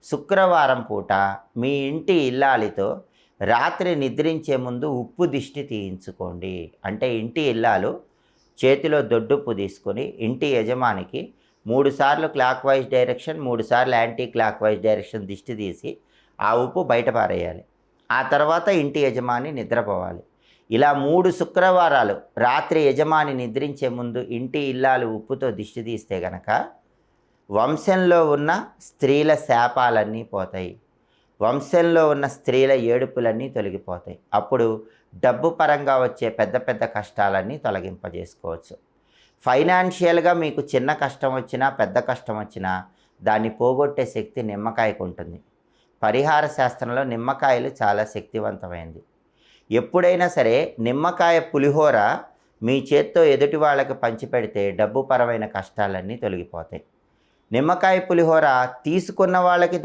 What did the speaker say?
శుక్రవారం పూట మీ ఇంటి ఇల్లాలితో రాత్రి నిద్రించే ముందు ఉప్పు దిష్టి తీయించుకోండి. అంటే ఇంటి ఇల్లాలు చేతిలో దొడ్డుప్పు తీసుకొని ఇంటి యజమానికి 3 సార్లు క్లాక్ వైజ్ డైరెక్షన్, 3 సార్లు యాంటీ క్లాక్ వైజ్ డైరెక్షన్ దిష్టి తీసి ఆ ఉప్పు బయట పారేయాలి. ఆ తర్వాత ఇంటి యజమాని నిద్రపోవాలి. ఇలా 3 శుక్రవారాలు రాత్రి యజమాని నిద్రించే ముందు ఇంటి ఇల్లాలు ఉప్పుతో దిష్టి తీస్తే గనక వంశంలో ఉన్న స్త్రీల శాపాలన్నీ పోతాయి. వంశంలో ఉన్న స్త్రీల ఏడుపులన్నీ తొలగిపోతాయి. అప్పుడు డబ్బు పరంగా వచ్చే పెద్ద పెద్ద కష్టాలన్నీ తొలగింపజేసుకోవచ్చు. ఫైనాన్షియల్గా మీకు చిన్న కష్టం వచ్చినా పెద్ద కష్టం వచ్చినా దాన్ని పోగొట్టే శక్తి నిమ్మకాయకు ఉంటుంది. పరిహార శాస్త్రంలో నిమ్మకాయలు చాలా శక్తివంతమైనది. ఎప్పుడైనా సరే నిమ్మకాయ పులిహోర మీ చేత్తో ఎదుటి వాళ్ళకి పంచిపెడితే డబ్బు పరమైన కష్టాలన్నీ తొలగిపోతాయి. నిమ్మకాయ పులిహోర తీసుకున్న వాళ్ళకి